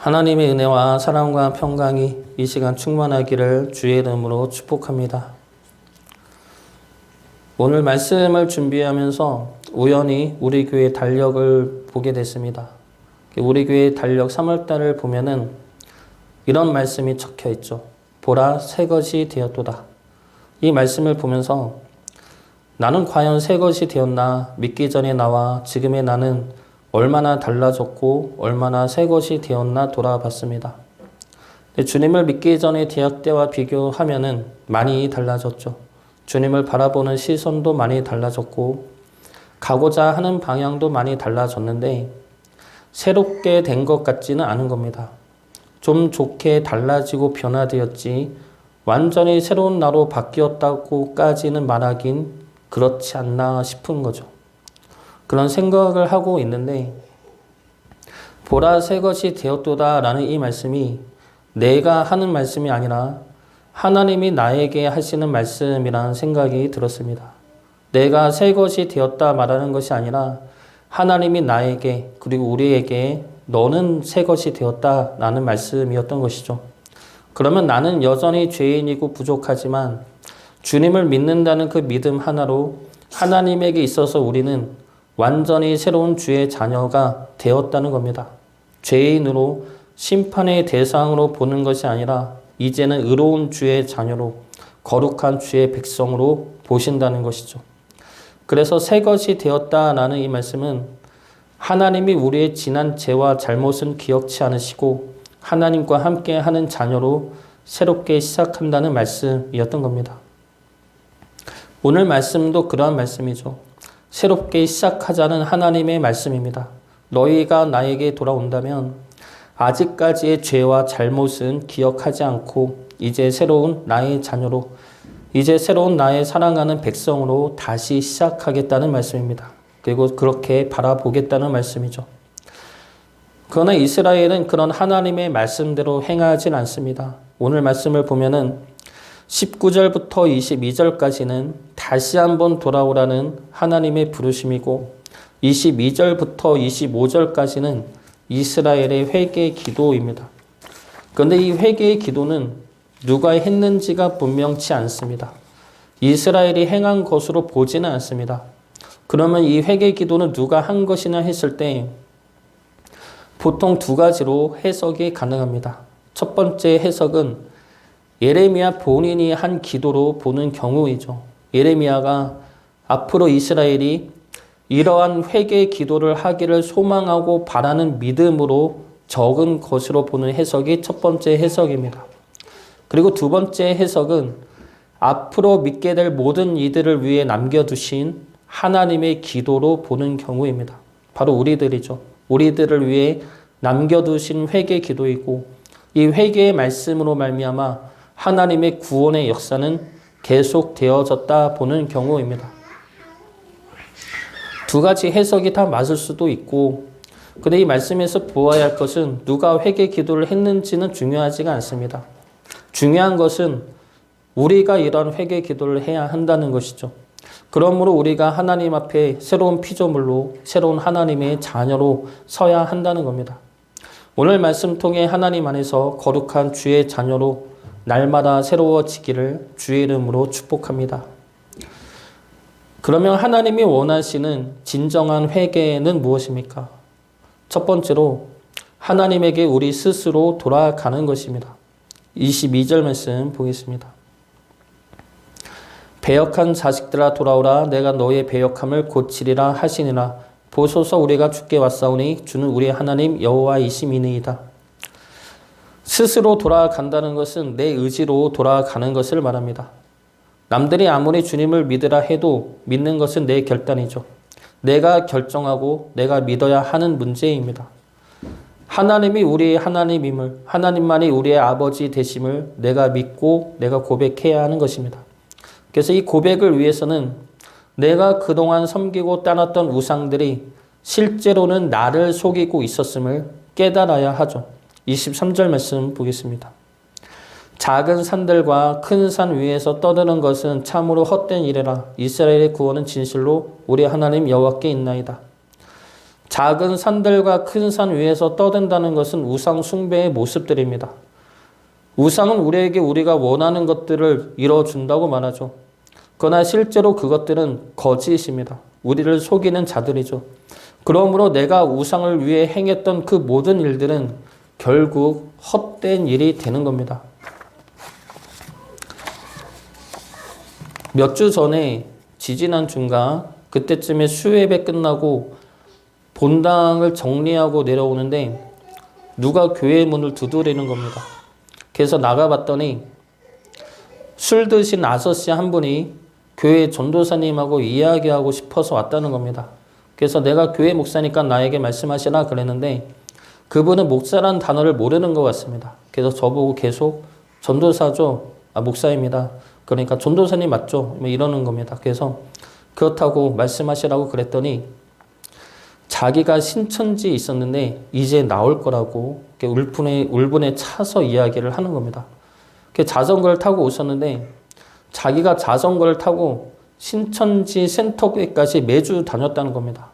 하나님의 은혜와 사랑과 평강이 이 시간 충만하기를 주의 이름으로 축복합니다. 오늘 말씀을 준비하면서 우연히 우리 교회 달력을 보게 됐습니다. 우리 교회 달력 3월달을 보면은 이런 말씀이 적혀 있죠. 보라, 새 것이 되었도다. 이 말씀을 보면서 나는 과연 새 것이 되었나? 믿기 전에 나와 지금의 나는 얼마나 달라졌고 얼마나 새 것이 되었나 돌아봤습니다. 주님을 믿기 전에 대학 때와 비교하면은 많이 달라졌죠. 주님을 바라보는 시선도 많이 달라졌고 가고자 하는 방향도 많이 달라졌는데 새롭게 된 것 같지는 않은 겁니다. 좀 좋게 달라지고 변화되었지 완전히 새로운 나로 바뀌었다고까지는 말하긴 그렇지 않나 싶은 거죠. 그런 생각을 하고 있는데 보라 새 것이 되었도다 라는 이 말씀이 내가 하는 말씀이 아니라 하나님이 나에게 하시는 말씀이라는 생각이 들었습니다. 내가 새 것이 되었다 말하는 것이 아니라 하나님이 나에게 그리고 우리에게 너는 새 것이 되었다 라는 말씀이었던 것이죠. 그러면 나는 여전히 죄인이고 부족하지만 주님을 믿는다는 그 믿음 하나로 하나님에게 있어서 우리는 완전히 새로운 주의 자녀가 되었다는 겁니다. 죄인으로 심판의 대상으로 보는 것이 아니라 이제는 의로운 주의 자녀로 거룩한 주의 백성으로 보신다는 것이죠. 그래서 새 것이 되었다라는 이 말씀은 하나님이 우리의 지난 죄와 잘못은 기억치 않으시고 하나님과 함께하는 자녀로 새롭게 시작한다는 말씀이었던 겁니다. 오늘 말씀도 그러한 말씀이죠. 새롭게 시작하자는 하나님의 말씀입니다. 너희가 나에게 돌아온다면 아직까지의 죄와 잘못은 기억하지 않고 이제 새로운 나의 자녀로 이제 새로운 나의 사랑하는 백성으로 다시 시작하겠다는 말씀입니다. 그리고 그렇게 바라보겠다는 말씀이죠. 그러나 이스라엘은 그런 하나님의 말씀대로 행하진 않습니다. 오늘 말씀을 보면은 19절부터 22절까지는 다시 한번 돌아오라는 하나님의 부르심이고 22절부터 25절까지는 이스라엘의 회개의 기도입니다. 그런데 이 회개의 기도는 누가 했는지가 분명치 않습니다. 이스라엘이 행한 것으로 보지는 않습니다. 그러면 이 회개의 기도는 누가 한 것이냐 했을 때 보통 두 가지로 해석이 가능합니다. 첫 번째 해석은 예레미야 본인이 한 기도로 보는 경우이죠. 예레미야가 앞으로 이스라엘이 이러한 회개의 기도를 하기를 소망하고 바라는 믿음으로 적은 것으로 보는 해석이 첫 번째 해석입니다. 그리고 두 번째 해석은 앞으로 믿게 될 모든 이들을 위해 남겨두신 하나님의 기도로 보는 경우입니다. 바로 우리들이죠. 우리들을 위해 남겨두신 회개 기도이고 이 회개의 말씀으로 말미암아 하나님의 구원의 역사는 계속되어졌다 보는 경우입니다. 두 가지 해석이 다 맞을 수도 있고 근데 이 말씀에서 보아야 할 것은 누가 회개 기도를 했는지는 중요하지가 않습니다. 중요한 것은 우리가 이런 회개 기도를 해야 한다는 것이죠. 그러므로 우리가 하나님 앞에 새로운 피조물로 새로운 하나님의 자녀로 서야 한다는 겁니다. 오늘 말씀 통해 하나님 안에서 거룩한 주의 자녀로 날마다 새로워지기를 주의 이름으로 축복합니다. 그러면 하나님이 원하시는 진정한 회개는 무엇입니까? 첫 번째로 하나님에게 우리 스스로 돌아가는 것입니다. 22절 말씀 보겠습니다. 배역한 자식들아 돌아오라 내가 너의 배역함을 고치리라 하시니라. 보소서 우리가 주께 왔사오니 주는 우리 하나님 여호와이심이니이다. 스스로 돌아간다는 것은 내 의지로 돌아가는 것을 말합니다. 남들이 아무리 주님을 믿으라 해도 믿는 것은 내 결단이죠. 내가 결정하고 내가 믿어야 하는 문제입니다. 하나님이 우리의 하나님임을, 하나님만이 우리의 아버지 되심을 내가 믿고 내가 고백해야 하는 것입니다. 그래서 이 고백을 위해서는 내가 그동안 섬기고 따랐던 우상들이 실제로는 나를 속이고 있었음을 깨달아야 하죠. 23절 말씀 보겠습니다. 작은 산들과 큰 산 위에서 떠드는 것은 참으로 헛된 일이라. 이스라엘의 구원은 진실로 우리 하나님 여호와께 있나이다. 작은 산들과 큰 산 위에서 떠든다는 것은 우상 숭배의 모습들입니다. 우상은 우리에게 우리가 원하는 것들을 이뤄준다고 말하죠. 그러나 실제로 그것들은 거짓입니다. 우리를 속이는 자들이죠. 그러므로 내가 우상을 위해 행했던 그 모든 일들은 결국 헛된 일이 되는 겁니다. 몇 주 전에 지지난 주인가 그때쯤에 수요예배 끝나고 본당을 정리하고 내려오는데 누가 교회 문을 두드리는 겁니다. 그래서 나가봤더니 술 드신 아저씨 한 분이 교회 전도사님하고 이야기하고 싶어서 왔다는 겁니다. 그래서 내가 교회 목사니까 나에게 말씀하시라 그랬는데 그분은 목사라는 단어를 모르는 것 같습니다. 그래서 저보고 계속 전도사죠? 목사입니다. 그러니까 전도사님 맞죠? 이러는 겁니다. 그래서 그렇다고 말씀하시라고 그랬더니 자기가 신천지에 있었는데 이제 나올 거라고 울분에 차서 이야기를 하는 겁니다. 자전거를 타고 오셨는데 자기가 자전거를 타고 신천지 센터에까지 매주 다녔다는 겁니다.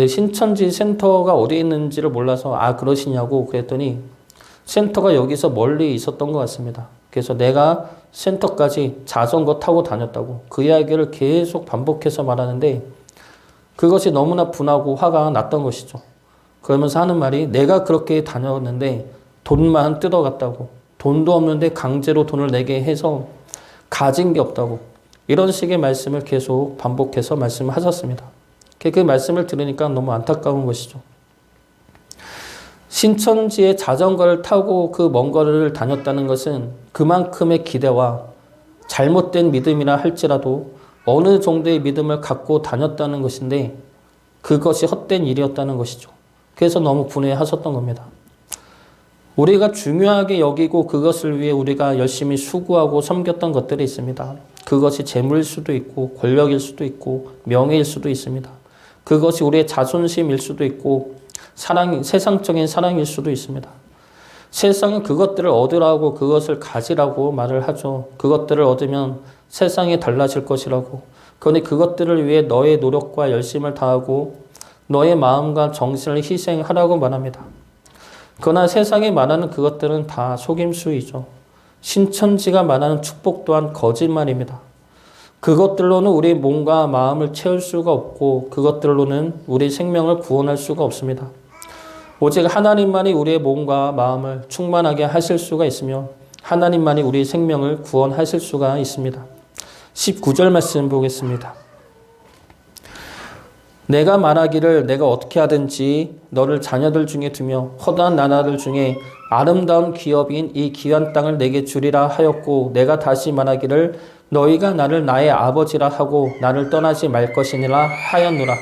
신천지 센터가 어디에 있는지를 몰라서 그러시냐고 그랬더니 센터가 여기서 멀리 있었던 것 같습니다. 그래서 내가 센터까지 자전거 타고 다녔다고 그 이야기를 계속 반복해서 말하는데 그것이 너무나 분하고 화가 났던 것이죠. 그러면서 하는 말이 내가 그렇게 다녔는데 돈만 뜯어갔다고 돈도 없는데 강제로 돈을 내게 해서 가진 게 없다고 이런 식의 말씀을 계속 반복해서 말씀하셨습니다. 그 말씀을 들으니까 너무 안타까운 것이죠. 신천지에 자전거를 타고 그 먼 거리를 다녔다는 것은 그만큼의 기대와 잘못된 믿음이라 할지라도 어느 정도의 믿음을 갖고 다녔다는 것인데 그것이 헛된 일이었다는 것이죠. 그래서 너무 분해하셨던 겁니다. 우리가 중요하게 여기고 그것을 위해 우리가 열심히 수고하고 섬겼던 것들이 있습니다. 그것이 재물일 수도 있고 권력일 수도 있고 명예일 수도 있습니다. 그것이 우리의 자존심일 수도 있고 세상적인 사랑일 수도 있습니다. 세상은 그것들을 얻으라고 그것을 가지라고 말을 하죠. 그것들을 얻으면 세상이 달라질 것이라고. 그러니 그것들을 위해 너의 노력과 열심을 다하고 너의 마음과 정신을 희생하라고 말합니다. 그러나 세상이 말하는 그것들은 다 속임수이죠. 신천지가 말하는 축복 또한 거짓말입니다. 그것들로는 우리 몸과 마음을 채울 수가 없고 그것들로는 우리 생명을 구원할 수가 없습니다. 오직 하나님만이 우리의 몸과 마음을 충만하게 하실 수가 있으며 하나님만이 우리 생명을 구원하실 수가 있습니다. 19절 말씀 보겠습니다. 내가 말하기를 내가 어떻게 하든지 너를 자녀들 중에 두며 허다한 나라들 중에 아름다운 기업인 이 귀한 땅을 내게 주리라 하였고 내가 다시 말하기를 너희가 나를 나의 아버지라 하고 나를 떠나지 말 것이니라 하였노라.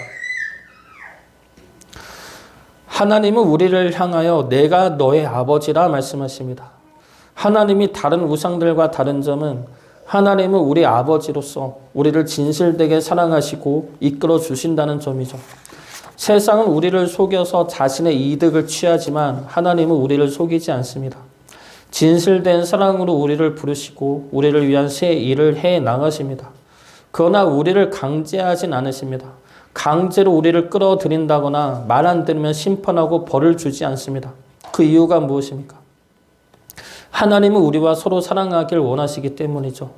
하나님은 우리를 향하여 내가 너의 아버지라 말씀하십니다. 하나님이 다른 우상들과 다른 점은 하나님은 우리 아버지로서 우리를 진실되게 사랑하시고 이끌어 주신다는 점이죠. 세상은 우리를 속여서 자신의 이득을 취하지만 하나님은 우리를 속이지 않습니다. 진실된 사랑으로 우리를 부르시고 우리를 위한 새 일을 해 나가십니다. 그러나 우리를 강제하진 않으십니다. 강제로 우리를 끌어들인다거나 말 안 들으면 심판하고 벌을 주지 않습니다. 그 이유가 무엇입니까? 하나님은 우리와 서로 사랑하길 원하시기 때문이죠.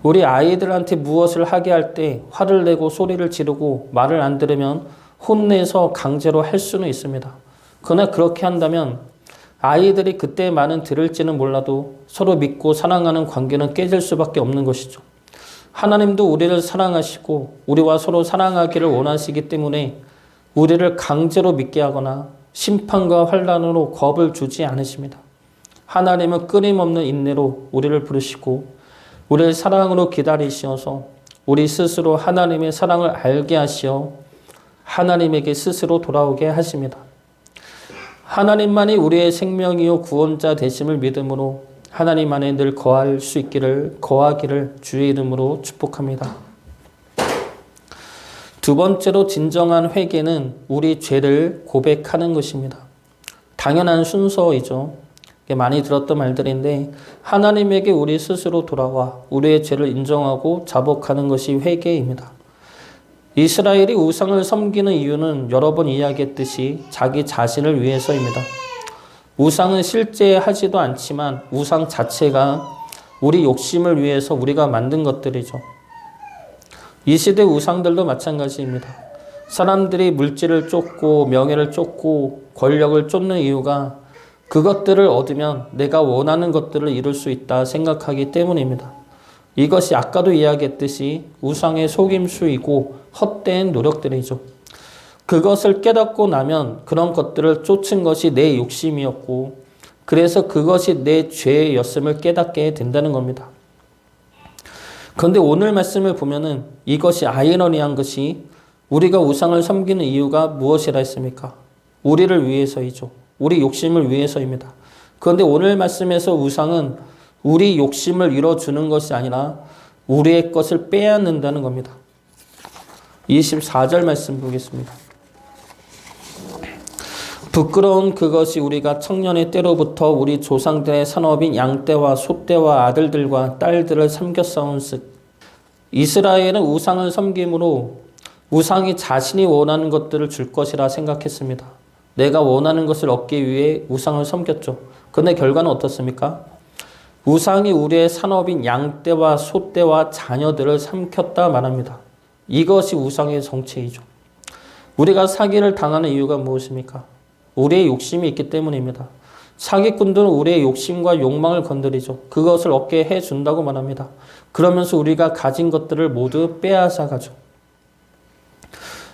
우리 아이들한테 무엇을 하게 할 때 화를 내고 소리를 지르고 말을 안 들으면 혼내서 강제로 할 수는 있습니다. 그러나 그렇게 한다면 아이들이 그때 말은 들을지는 몰라도 서로 믿고 사랑하는 관계는 깨질 수밖에 없는 것이죠. 하나님도 우리를 사랑하시고 우리와 서로 사랑하기를 원하시기 때문에 우리를 강제로 믿게 하거나 심판과 환난으로 겁을 주지 않으십니다. 하나님은 끊임없는 인내로 우리를 부르시고 우리를 사랑으로 기다리시어서 우리 스스로 하나님의 사랑을 알게 하시어 하나님에게 스스로 돌아오게 하십니다. 하나님만이 우리의 생명이요 구원자 되심을 믿음으로 하나님 안에 늘 거하기를 주의 이름으로 축복합니다. 두 번째로 진정한 회개는 우리 죄를 고백하는 것입니다. 당연한 순서이죠. 많이 들었던 말들인데 하나님에게 우리 스스로 돌아와 우리의 죄를 인정하고 자복하는 것이 회개입니다. 이스라엘이 우상을 섬기는 이유는 여러 번 이야기했듯이 자기 자신을 위해서입니다. 우상은 실제 하지도 않지만 우상 자체가 우리 욕심을 위해서 우리가 만든 것들이죠. 이 시대 우상들도 마찬가지입니다. 사람들이 물질을 쫓고 명예를 쫓고 권력을 쫓는 이유가 그것들을 얻으면 내가 원하는 것들을 이룰 수 있다 생각하기 때문입니다. 이것이 아까도 이야기했듯이 우상의 속임수이고 헛된 노력들이죠. 그것을 깨닫고 나면 그런 것들을 쫓은 것이 내 욕심이었고 그래서 그것이 내 죄였음을 깨닫게 된다는 겁니다. 그런데 오늘 말씀을 보면은 이것이 아이러니한 것이 우리가 우상을 섬기는 이유가 무엇이라 했습니까? 우리를 위해서이죠. 우리 욕심을 위해서입니다. 그런데 오늘 말씀에서 우상은 우리 욕심을 이뤄주는 것이 아니라 우리의 것을 빼앗는다는 겁니다. 24절 말씀 보겠습니다. 부끄러운 그것이 우리가 청년의 때로부터 우리 조상들의 산업인 양떼와 소떼와 아들들과 딸들을 삼켰사온즉 이스라엘은 우상을 섬김으로 우상이 자신이 원하는 것들을 줄 것이라 생각했습니다. 내가 원하는 것을 얻기 위해 우상을 섬겼죠. 그런데 결과는 어떻습니까? 우상이 우리의 산업인 양떼와 소떼와 자녀들을 삼켰다 말합니다. 이것이 우상의 정체이죠. 우리가 사기를 당하는 이유가 무엇입니까? 우리의 욕심이 있기 때문입니다. 사기꾼들은 우리의 욕심과 욕망을 건드리죠. 그것을 얻게 해준다고 말합니다. 그러면서 우리가 가진 것들을 모두 빼앗아 가죠.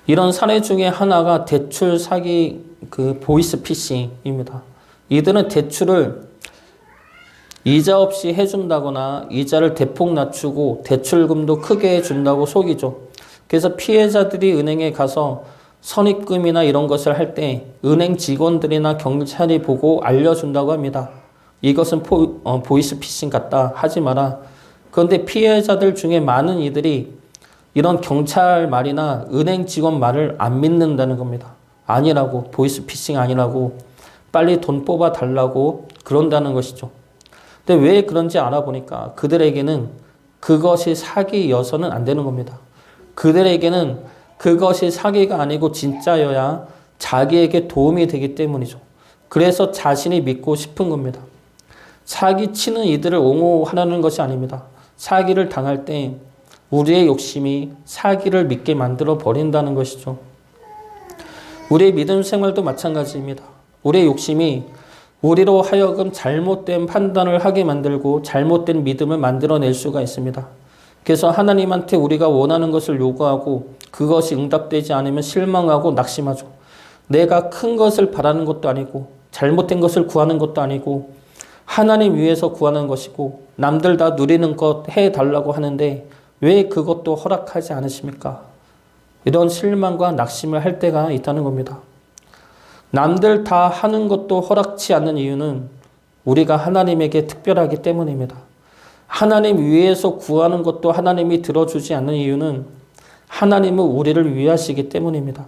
이런 사례 중에 하나가 대출 사기 보이스피싱입니다. 이들은 대출을 이자 없이 해준다거나 이자를 대폭 낮추고 대출금도 크게 해준다고 속이죠. 그래서 피해자들이 은행에 가서 선입금이나 이런 것을 할 때 은행 직원들이나 경찰이 보고 알려준다고 합니다. 이것은 보이스피싱 같다. 하지 마라. 그런데 피해자들 중에 많은 이들이 이런 경찰 말이나 은행 직원 말을 안 믿는다는 겁니다. 아니라고, 보이스피싱 아니라고, 빨리 돈 뽑아 달라고 그런다는 것이죠. 근데 왜 그런지 알아보니까 그들에게는 그것이 사기여서는 안 되는 겁니다. 그들에게는 그것이 사기가 아니고 진짜여야 자기에게 도움이 되기 때문이죠. 그래서 자신이 믿고 싶은 겁니다. 사기치는 이들을 옹호하라는 것이 아닙니다. 사기를 당할 때 우리의 욕심이 사기를 믿게 만들어 버린다는 것이죠. 우리의 믿음 생활도 마찬가지입니다. 우리의 욕심이 우리로 하여금 잘못된 판단을 하게 만들고 잘못된 믿음을 만들어낼 수가 있습니다. 그래서 하나님한테 우리가 원하는 것을 요구하고 그것이 응답되지 않으면 실망하고 낙심하죠. 내가 큰 것을 바라는 것도 아니고 잘못된 것을 구하는 것도 아니고 하나님 위해서 구하는 것이고 남들 다 누리는 것 해달라고 하는데 왜 그것도 허락하지 않으십니까? 이런 실망과 낙심을 할 때가 있다는 겁니다. 남들 다 하는 것도 허락치 않는 이유는 우리가 하나님에게 특별하기 때문입니다. 하나님 위해서 구하는 것도 하나님이 들어주지 않는 이유는 하나님은 우리를 위하시기 때문입니다.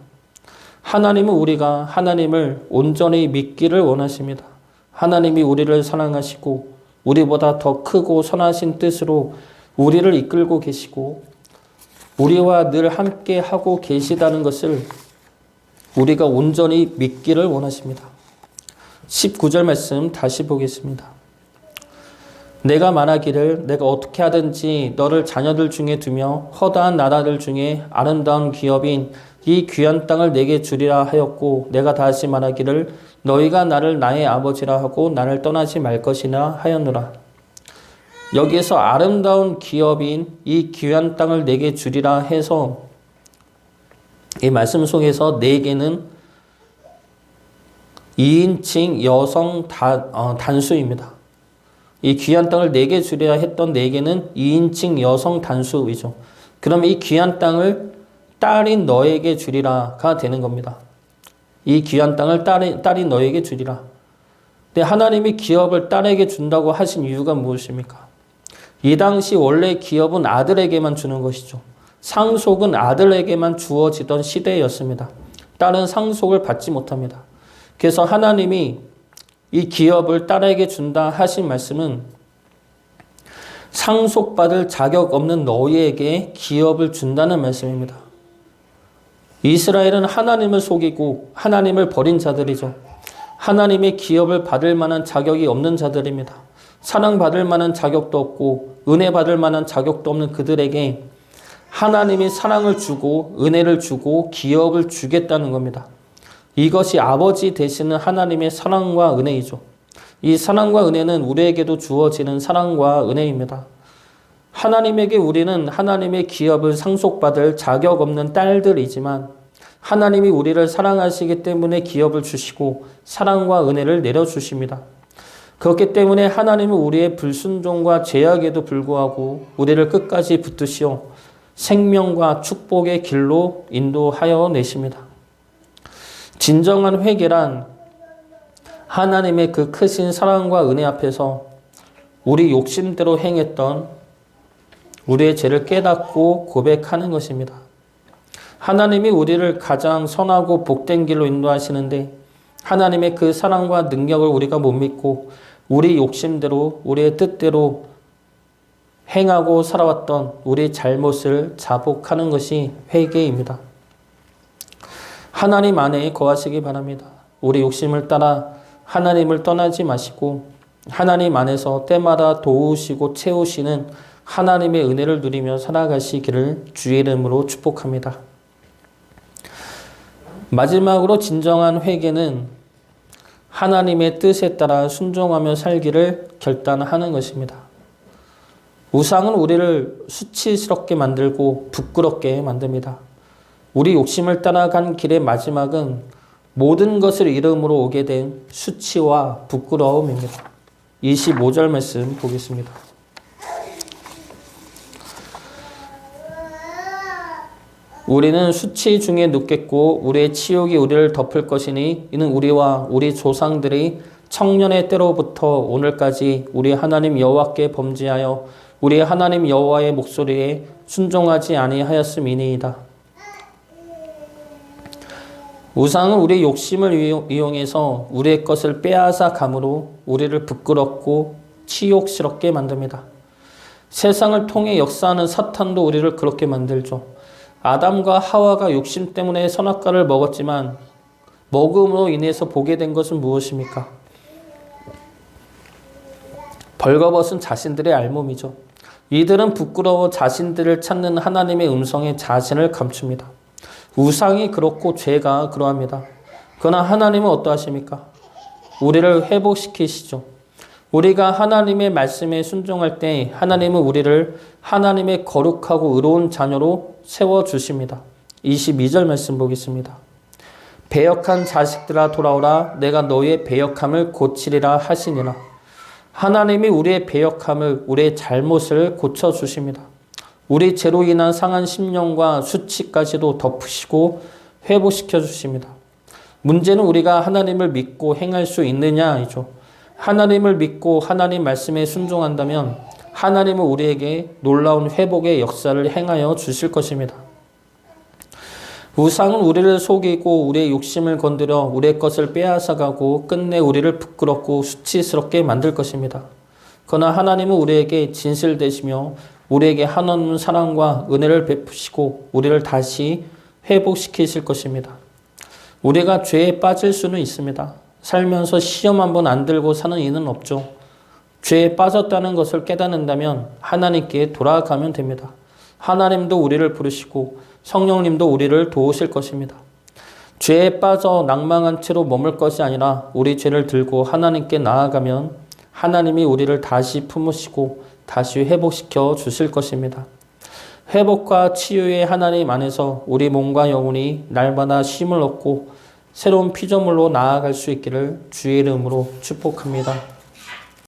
하나님은 우리가 하나님을 온전히 믿기를 원하십니다. 하나님이 우리를 사랑하시고 우리보다 더 크고 선하신 뜻으로 우리를 이끌고 계시고 우리와 늘 함께 하고 계시다는 것을 우리가 온전히 믿기를 원하십니다. 19절 말씀 다시 보겠습니다. 내가 말하기를 내가 어떻게 하든지 너를 자녀들 중에 두며 허다한 나라들 중에 아름다운 기업인 이 귀한 땅을 내게 주리라 하였고 내가 다시 말하기를 너희가 나를 나의 아버지라 하고 나를 떠나지 말 것이나 하였노라. 여기에서 아름다운 기업인 이 귀한 땅을 내게 주리라 해서 이 말씀 속에서 내게는 2인칭 여성 단수입니다. 이 귀한 땅을 내게 주리라 했던 내게는 2인칭 여성 단수이죠. 그러면 이 귀한 땅을 딸인 너에게 주리라가 되는 겁니다. 이 귀한 땅을 딸인 너에게 주리라. 근데 하나님이 기업을 딸에게 준다고 하신 이유가 무엇입니까? 이 당시 원래 기업은 아들에게만 주는 것이죠. 상속은 아들에게만 주어지던 시대였습니다. 딸은 상속을 받지 못합니다. 그래서 하나님이 이 기업을 딸에게 준다 하신 말씀은 상속받을 자격 없는 너희에게 기업을 준다는 말씀입니다. 이스라엘은 하나님을 속이고 하나님을 버린 자들이죠. 하나님의 기업을 받을 만한 자격이 없는 자들입니다. 사랑받을 만한 자격도 없고 은혜 받을 만한 자격도 없는 그들에게 하나님이 사랑을 주고 은혜를 주고 기업을 주겠다는 겁니다. 이것이 아버지 되시는 하나님의 사랑과 은혜이죠. 이 사랑과 은혜는 우리에게도 주어지는 사랑과 은혜입니다. 하나님에게 우리는 하나님의 기업을 상속받을 자격 없는 딸들이지만 하나님이 우리를 사랑하시기 때문에 기업을 주시고 사랑과 은혜를 내려주십니다. 그렇기 때문에 하나님은 우리의 불순종과 죄악에도 불구하고 우리를 끝까지 붙드시어 생명과 축복의 길로 인도하여 내십니다. 진정한 회개란 하나님의 그 크신 사랑과 은혜 앞에서 우리 욕심대로 행했던 우리의 죄를 깨닫고 고백하는 것입니다. 하나님이 우리를 가장 선하고 복된 길로 인도하시는데 하나님의 그 사랑과 능력을 우리가 못 믿고 우리 욕심대로 우리의 뜻대로 행하고 살아왔던 우리의 잘못을 자복하는 것이 회개입니다. 하나님 안에 거하시기 바랍니다. 우리 욕심을 따라 하나님을 떠나지 마시고 하나님 안에서 때마다 도우시고 채우시는 하나님의 은혜를 누리며 살아가시기를 주의 이름으로 축복합니다. 마지막으로 진정한 회개는 하나님의 뜻에 따라 순종하며 살기를 결단하는 것입니다. 우상은 우리를 수치스럽게 만들고 부끄럽게 만듭니다. 우리 욕심을 따라간 길의 마지막은 모든 것을 이름으로 오게 된 수치와 부끄러움입니다. 25절 말씀 보겠습니다. 우리는 수치 중에 눕겠고 우리의 치욕이 우리를 덮을 것이니 이는 우리와 우리 조상들이 청년의 때로부터 오늘까지 우리 하나님 여호와께 범죄하여 우리 하나님 여호와의 목소리에 순종하지 아니하였음이니이다. 우상은 우리의 욕심을 이용해서 우리의 것을 빼앗아 감으로 우리를 부끄럽고 치욕스럽게 만듭니다. 세상을 통해 역사하는 사탄도 우리를 그렇게 만들죠. 아담과 하와가 욕심 때문에 선악과를 먹었지만 먹음으로 인해서 보게 된 것은 무엇입니까? 벌거벗은 자신들의 알몸이죠. 이들은 부끄러워 자신들을 찾는 하나님의 음성에 자신을 감춥니다. 우상이 그렇고 죄가 그러합니다. 그러나 하나님은 어떠하십니까? 우리를 회복시키시죠. 우리가 하나님의 말씀에 순종할 때 하나님은 우리를 하나님의 거룩하고 의로운 자녀로 세워주십니다. 22절 말씀 보겠습니다. 배역한 자식들아 돌아오라 내가 너희의 배역함을 고치리라 하시니라. 하나님이 우리의 배역함을 우리의 잘못을 고쳐주십니다. 우리 죄로 인한 상한 심령과 수치까지도 덮으시고 회복시켜 주십니다. 문제는 우리가 하나님을 믿고 행할 수 있느냐이죠. 하나님을 믿고 하나님 말씀에 순종한다면 하나님은 우리에게 놀라운 회복의 역사를 행하여 주실 것입니다. 우상은 우리를 속이고 우리의 욕심을 건드려 우리의 것을 빼앗아가고 끝내 우리를 부끄럽고 수치스럽게 만들 것입니다. 그러나 하나님은 우리에게 진실되시며 우리에게 한없는 사랑과 은혜를 베푸시고 우리를 다시 회복시키실 것입니다. 우리가 죄에 빠질 수는 있습니다. 살면서 시험 한번 안 들고 사는 이는 없죠. 죄에 빠졌다는 것을 깨닫는다면 하나님께 돌아가면 됩니다. 하나님도 우리를 부르시고 성령님도 우리를 도우실 것입니다. 죄에 빠져 낭망한 채로 머물 것이 아니라 우리 죄를 들고 하나님께 나아가면 하나님이 우리를 다시 품으시고 다시 회복시켜 주실 것입니다. 회복과 치유의 하나님 안에서 우리 몸과 영혼이 날마다 쉼을 얻고 새로운 피조물로 나아갈 수 있기를 주의 이름으로 축복합니다.